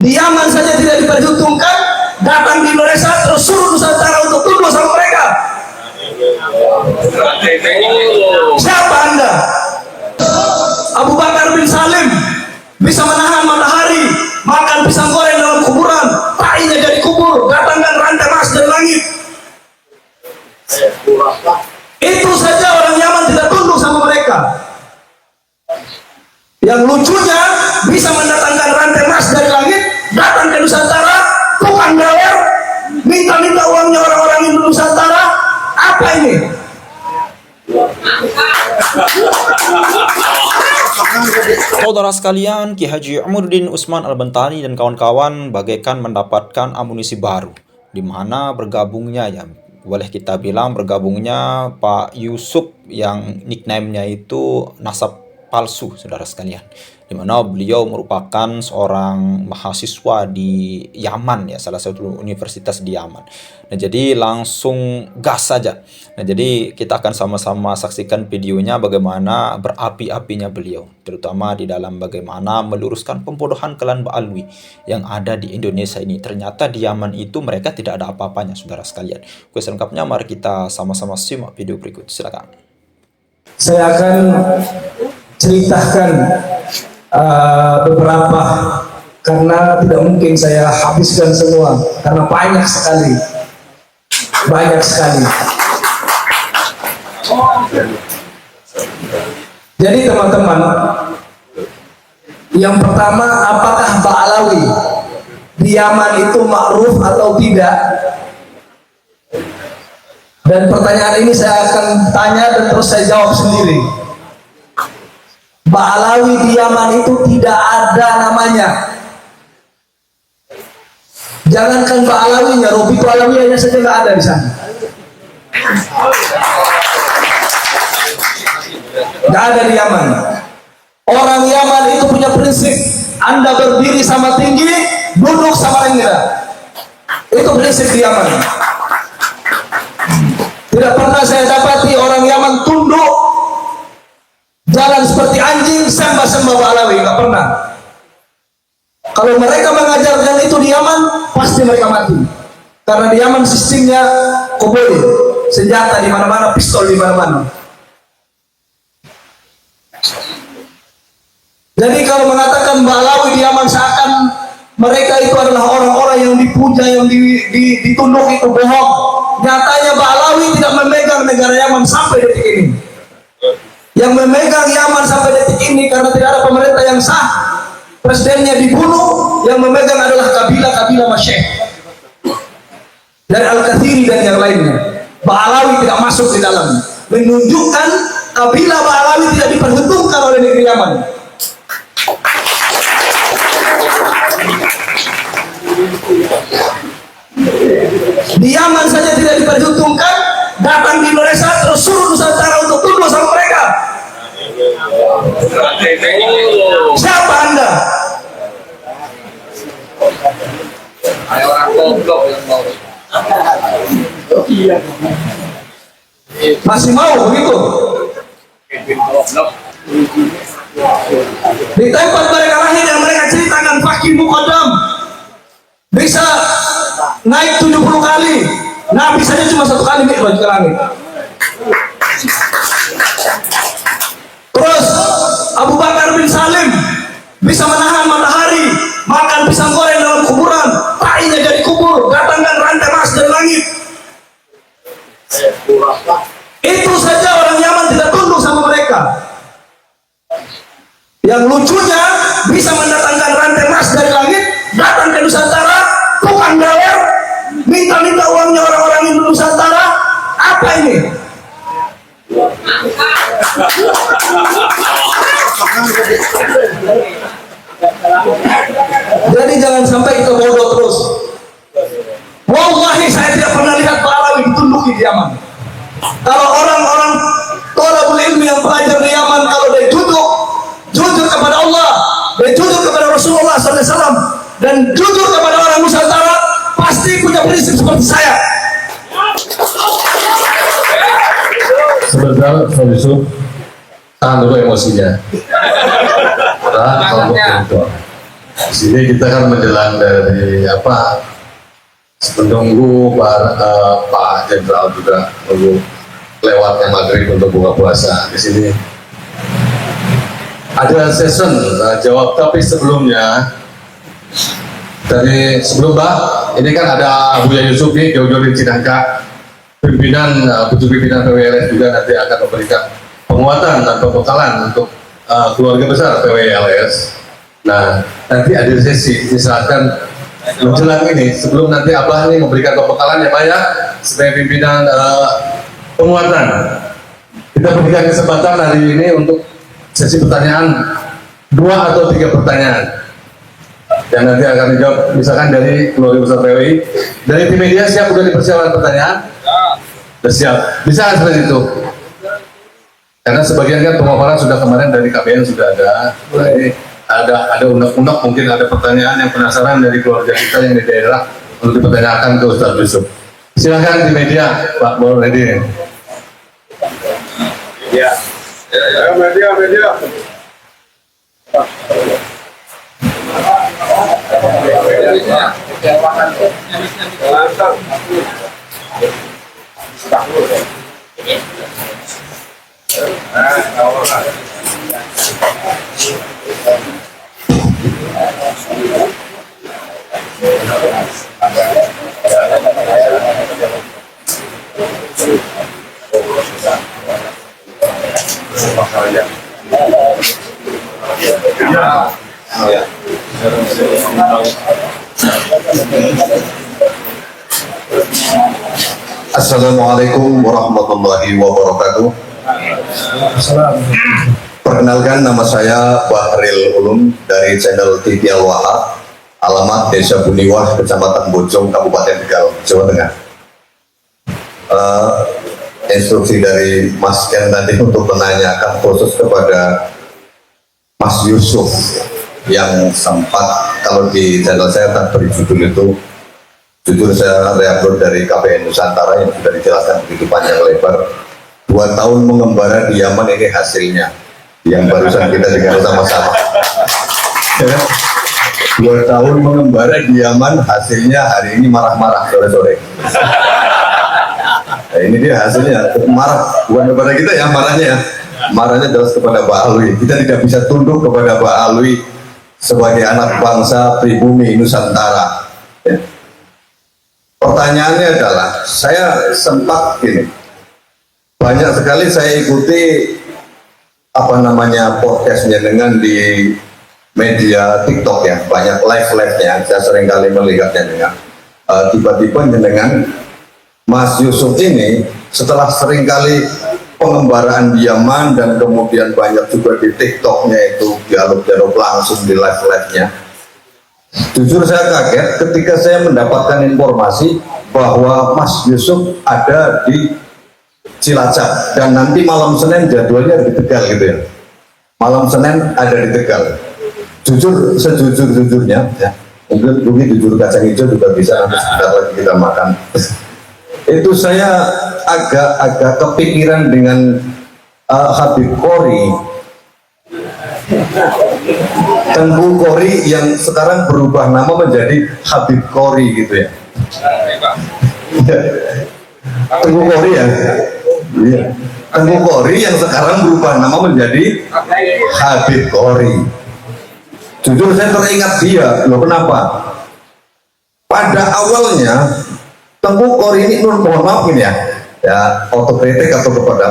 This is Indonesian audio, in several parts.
Di Yaman saja tidak diperhitungkan, datang di Indonesia terus suruh Nusantara untuk tunduk sama mereka. Siapa Anda? Abu Bakar bin Salim bisa menahan matahari, makan pisang goreng dalam kuburan, tainya jadi kubur, datangkan rantai emas dari langit. Itu saja orang Yaman tidak tunduk sama mereka. Yang lucunya bisa mendatangkan rantai emas dari langit, datang ke Nusantara, tukang gawer, minta-minta uangnya orang-orang Hindu Nusantara. Apa ini? Saudara sekalian, Ki Haji Umuruddin Utsman Al-Bantani dan kawan-kawan bagaikan mendapatkan amunisi baru, di mana bergabungnya, ya boleh kita bilang bergabungnya Pak Yusuf yang nickname-nya itu Nasab Palsu, saudara sekalian, di mana beliau merupakan seorang mahasiswa di Yaman, ya salah satu universitas di Yaman. Nah, jadi langsung gas saja. Nah, jadi kita akan sama-sama saksikan videonya bagaimana berapi-apinya beliau, terutama di dalam bagaimana meluruskan pembodohan klan Ba'alwi yang ada di Indonesia ini. Ternyata di Yaman itu mereka tidak ada apa-apanya, saudara sekalian. Oke, selengkapnya mari kita sama-sama simak video berikut. Silakan. Saya akan ceritakan beberapa, karena tidak mungkin saya habiskan semua karena banyak sekali. Jadi teman-teman, yang pertama, apakah Ba'alawi di Yaman itu ma'ruf atau tidak? Dan pertanyaan ini saya akan tanya dan terus saya jawab sendiri. Ba'alawi di Yaman itu tidak ada namanya. Jangankan Ba'alawinya, Robi Alawiyahnya saja nggak ada di sana. Nggak ada di Yaman. Orang Yaman itu punya prinsip, Anda berdiri sama tinggi, duduk sama rendah. Itu prinsip di Yaman. Tidak pernah saya dapati orang Yaman tunduk, jalan seperti anjing, sembah-sembah Ba'alawi, nggak pernah. Kalau mereka mengajarkan itu di Yaman, pasti mereka mati. Karena di Yaman sistemnya koboi, senjata di mana-mana, pistol di mana-mana. Jadi kalau mengatakan Ba'alawi di Yaman seakan mereka itu adalah orang-orang yang dipuja, yang ditunduk, itu bohong. Nyatanya Ba'alawi tidak memegang negara Yaman sampai detik ini. Yang memegang Yaman sampai detik ini karena tidak ada pemerintah yang sah, presidennya dibunuh, yang memegang adalah kabilah-kabilah Masyekh dari Al-Kathiri dan yang lainnya. Ba'alawi tidak masuk di dalam, menunjukkan kabilah Ba'alawi tidak diperhitungkan oleh negeri Yaman. Di Yaman saja tidak diperhitungkan, datang di Indonesia terus suruh Nusantara untuk tunduk sama mereka. Siapa Anda? Ada orang goblok yang mau. Masih mau begitu? Di tempat mereka lahir yang mereka ceritakan fakir muqaddam bisa naik 70 kali, Nabi saja cuma 1 kali naik ke langit. Terus Abu Bakar bin Salim bisa menahan matahari, makan pisang goreng dalam kuburan, tainya jadi kubur, datangkan rantai emas dari langit. Itu saja orang Yaman tidak tunduk sama mereka. Yang lucunya bisa mendatangkan rantai emas dari langit, datang ke Nusantara, tukang gawer, minta-minta uangnya orang-orang Hindu Nusantara. Apa ini? Jadi jangan sampai kita bodoh terus. Wallahi saya tidak pernah lihat Ba'alawi ditunduki di Yaman. Kalau orang-orang thalabul ilmi yang belajar di Yaman, kalau dia jujur kepada Allah, dia jujur kepada Rasulullah SAW, dan jujur kepada orang Nusantara, pasti punya prinsip seperti saya. Sebentar, Pak Yusuf, tahan dulu emosinya. Di sini kita kan menjelang dari menunggu Pak Jenderal juga menunggu lewatnya maghrib untuk buka puasa. Di sini ada session jawab, tapi sebelumnya sebelum Mbak, ini kan ada Buya Yusuf nih, jauh-jauh di Cinangka, pimpinan PWLS juga nanti akan memberikan penguatan dan pembekalan untuk keluarga besar PWLS. Nah, nanti ada sesi, misalkan menjelang ini, sebelum nanti Abah nih memberikan pembekalan ya Pak ya, sebagai pimpinan penguatan. Kita berikan kesempatan hari ini untuk sesi pertanyaan 2 atau 3 pertanyaan yang nanti akan dijawab misalkan dari keluarga besar PWI. Dari tim media siap udah dipersiapkan pertanyaan? Sudah siap. Bisa seperti itu. Karena sebagian kan pemaparan sudah kemarin dari KBN sudah ada. Nah, ini ada undang-undang, mungkin ada pertanyaan yang penasaran dari keluarga kita yang di daerah untuk dipertanyakan ke Ustaz Yusuf. Silakan di media, Pak Boredi. Ya. Media. Assalamualaikum warahmatullahi wabarakatuh. Perkenalkan, nama saya Bahril Ulum dari channel TV Al Wahab, alamat Desa Buniwah, Kecamatan Bojong, Kabupaten Tegal, Jawa Tengah. Instruksi dari Mas Ken tadi untuk menanyakan khusus kepada Mas Yusuf yang sempat, kalau di channel saya tak beri judul itu, jujur saya reupload dari KBN Nusantara yang sudah dijelaskan begitu panjang lebar. 2 tahun mengembara di Yaman, ini hasilnya yang barusan kita dengar sama-sama. 2 tahun mengembara di Yaman, hasilnya hari ini marah-marah sore-sore. Nah, ini dia hasilnya, marah bukan kepada kita ya, marahnya jelas kepada Pak Alwi. Kita tidak bisa tunduk kepada Pak Alwi sebagai anak bangsa pribumi Nusantara. Ya. Pertanyaannya adalah, saya sempat banyak sekali saya ikuti podcastnya dengan di media TikTok ya, banyak live-nya, saya sering kali melihatnya dengan tiba-tiba dengan Mas Yusuf ini setelah sering kali pengembaraan di Yaman dan kemudian banyak juga di TikToknya itu dialog-dialog langsung di live-nya. Jujur saya kaget ketika saya mendapatkan informasi bahwa Mas Yusuf ada di Cilacap dan nanti malam Senin jadwalnya di Tegal gitu ya. Malam Senin ada di Tegal. Jujur, sejujur-jujurnya ya, mungkin jujur kacang hijau juga bisa, nanti sebentar lagi kita makan. Itu saya agak kepikiran dengan Habib Qori, Tengku Qori yang sekarang berubah nama menjadi Habib Qori gitu ya. Tengku Qori ya. Iya. Tengku Qori yang sekarang berubah nama menjadi Habib Qori. Jujur saya teringat dia, loh kenapa? Pada awalnya Tengku Qori ini, mohon maaf ini ya otokritik atau kepada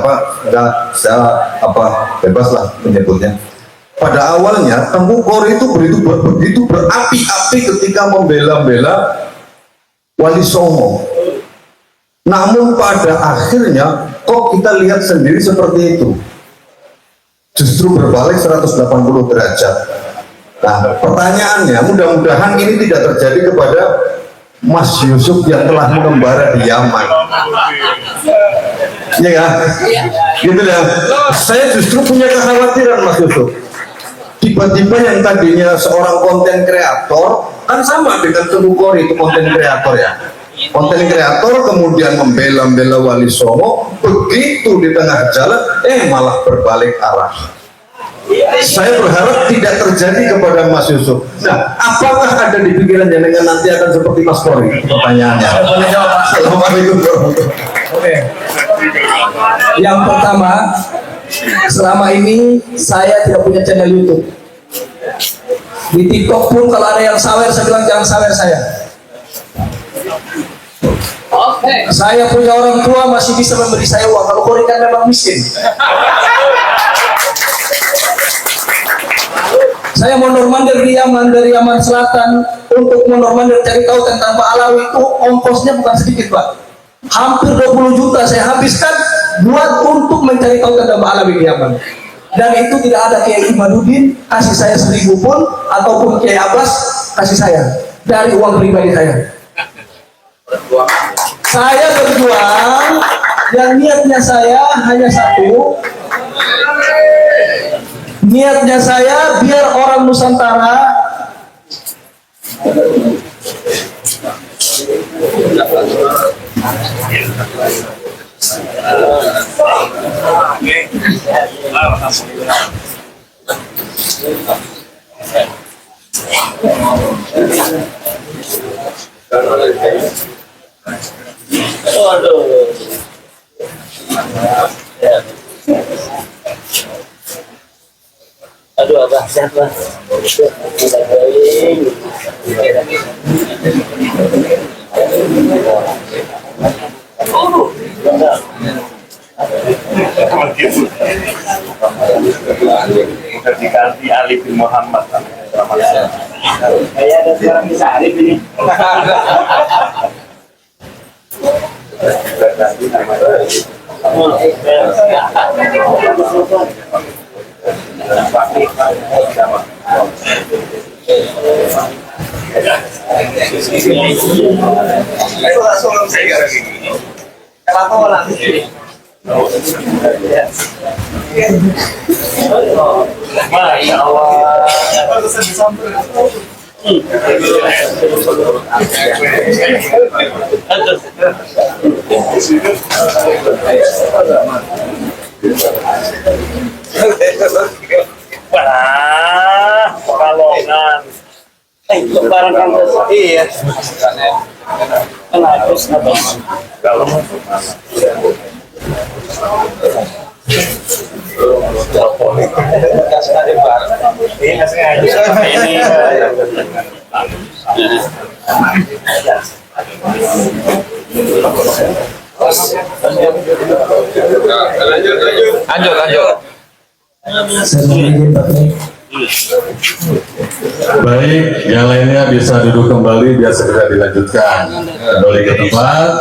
saya bebas lah menyebutnya. Pada awalnya Tengku Qori itu begitu berapi-api ketika membela-bela Wali Songo. Namun pada akhirnya kok kita lihat sendiri seperti itu, justru berbalik 180 derajat. Nah pertanyaannya, mudah-mudahan ini tidak terjadi kepada Mas Yusuf yang telah mengembara di Yaman. Iya kan? Gitu ya. Saya justru punya kekhawatiran Mas Yusuf. Tiba-tiba yang tadinya seorang konten kreator, kan sama dengan Tengku Qori itu konten kreator ya. Konten kreator kemudian membela Wali Songo, begitu di tengah jalan malah berbalik arah. Saya berharap tidak terjadi kepada Mas Yusuf. Nah, apakah ada di pikiran jenengan nanti akan seperti Mas Polri? Pertanyaannya. Assalamualaikum warahmatullahi wabarakatuh. Oke. Yang pertama, selama ini saya tidak punya channel YouTube. Di TikTok pun kalau ada yang sawer, saya bilang jangan sawer saya. Saya punya orang tua masih bisa memberi saya uang. Kalau Kori kan memang miskin. Saya mondor-mandir di Yaman, dari Yaman Selatan untuk mondor-mandir cari tahu tentang Pak Alawi itu ongkosnya bukan sedikit, Pak. Hampir 20 juta saya habiskan buat untuk mencari tahu tentang Pak Alawi di Yaman. Dan itu tidak ada Kiai Imaduddin kasih saya 1.000 pun ataupun Kiai Abbas kasih saya dari uang pribadi saya. Saya berjuang yang niatnya saya hanya satu. Niatnya saya biar orang Nusantara Aduh, abah, sehat, Bang. Diganti Ali bin Muhammad. Kayak ada sekarang bisa Arif ini. Masya Allah. Wah, pekalongan. Lebaran kan iya. Kenapa habis? Lanjut. Baik, yang lainnya bisa duduk kembali biar segera dilanjutkan. Kembali ke tempat.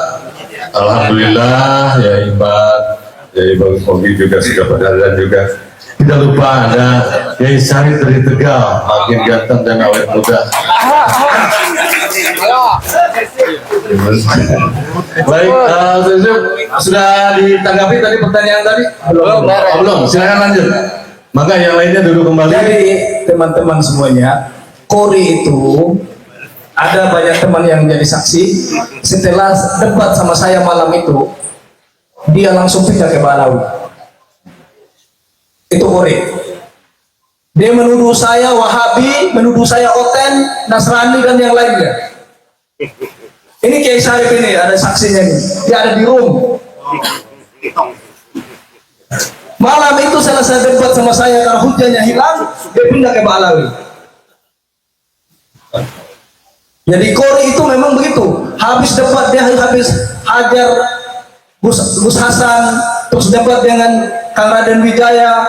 Alhamdulillah, ya Imbad, ya Ibu Kogi juga sudah berada juga. Tidak lupa ada Kiai Syarif dari Tegal, makin ganteng dan awet muda. Baik, sudah ditanggapi tadi pertanyaan tadi? Belum. Silakan lanjut. Maka yang lainnya duduk kembali. Jadi teman-teman semuanya, Kori itu ada banyak teman yang jadi saksi. Setelah debat sama saya malam itu, dia langsung pindah ke Balawi. Itu Kori. Dia menuduh saya Wahabi, menuduh saya Oten, Nasrani dan yang lainnya. Ini Kiai Syarif ini ada saksinya nih. Dia ada di room. Malam itu selesai debat sama saya karena hujannya hilang, dia pindah ke Balawi. Jadi Kori itu memang begitu. Habis debat dia habis hajar Gus Hasan, terus debat dengan Kang Raden Wijaya,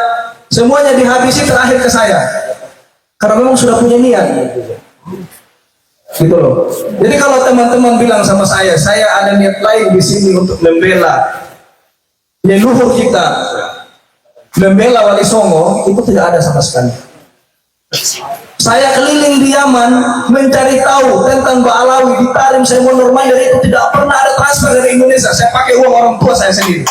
semuanya dihabisi terakhir ke saya. Karena memang sudah punya niat. Gitu loh. Jadi kalau teman-teman bilang sama saya ada niat lain di sini untuk membela leluhur kita, membela Wali Songo, itu tidak ada sama sekali. Saya keliling di Yaman mencari tahu tentang Mbak Alawi di Tarim, saya mondor-mandir, itu tidak pernah ada transfer dari Indonesia. Saya pakai uang orang tua saya sendiri.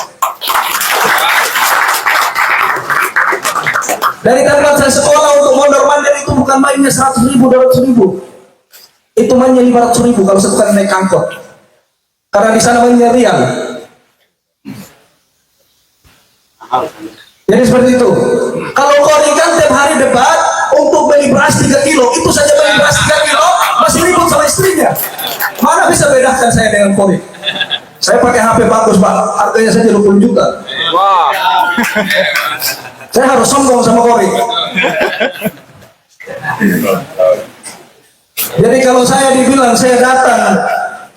Dari tempat saya sekolah untuk mondor-mandir itu bukan mainnya 100.000, 200.000. Itu mainnya 500.000 kalau saya bukan naik angkot. Karena di sana mainnya rial. Jadi seperti itu. Kalau Kori kan tiap hari debat untuk beli beras 3 kilo, itu saja beli beras 3 kilo masih ribut sama istrinya. Mana bisa bedakan saya dengan Kori? Saya pakai HP bagus Pak, harganya saja 20 juta. Wah. Saya harus sombong sama Kori. Jadi kalau saya dibilang saya datang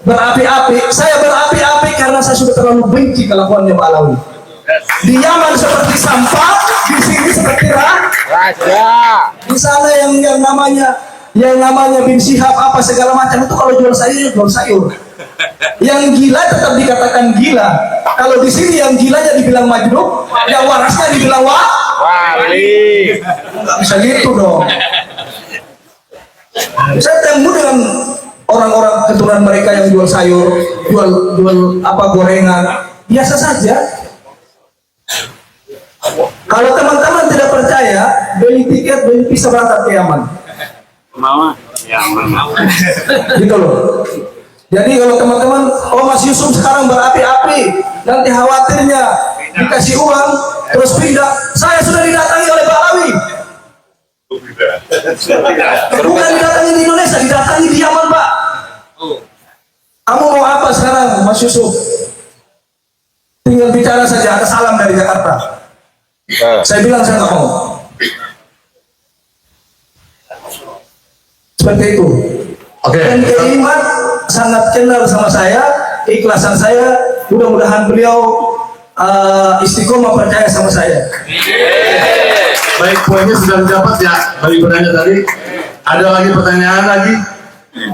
berapi-api, saya berapi-api karena saya sudah terlalu benci kelakuannya Pak Alawi. Di Yaman seperti sampah, di sini seperti Raja. di sana yang namanya bin Syihab apa segala macam itu kalau jual sayur jual sayur. Yang gila tetap dikatakan gila. Kalau di sini yang gilanya dibilang majnun, yang warasnya dibilang Wali. nggak bisa gitu dong. Saya temu dengan orang-orang keturunan mereka yang jual sayur, jual apa gorengan, biasa saja. Kalau teman-teman tidak percaya, beli tiket, beli visa berangkat ke Yaman. Mau? Ya, mau. Gitu loh. Jadi kalau teman-teman, oh Mas Yusuf sekarang berapi-api, nanti khawatirnya dikasih uang, terus pindah. Saya sudah didatangi oleh Pak Alawi. Bukan didatangi di Indonesia, didatangi di Yaman Pak. Kamu mau apa sekarang Mas Yusuf? Tinggal bicara saja, ada salam dari Jakarta. Saya bilang saya nggak mau. Seperti itu. Oke. Dan Iman sangat kenal sama saya, keikhlasan saya. Mudah-mudahan beliau istiqomah percaya sama saya. Baik, poinnya sudah didapat ya bagi bertanya tadi. Ada lagi pertanyaan lagi?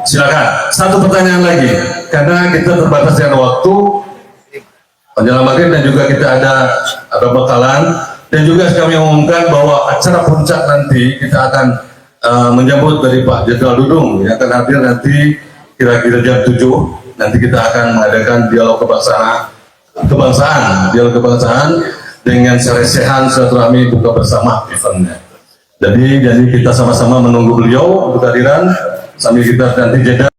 Silakan. Satu pertanyaan lagi, karena kita terbatas dengan waktu. Menjelang maghrib dan juga kita ada bekalan dan juga kami umumkan bahwa acara puncak nanti kita akan menyambut dari Pak Jenderal Dudung yang akan hadir nanti kira-kira jam 7. Nanti kita akan mengadakan dialog dialog kebangsaan dengan serecehan silaturahmi buka bersama eventnya. Jadi kita sama-sama menunggu beliau untuk kehadiran sambil kita nanti jeda.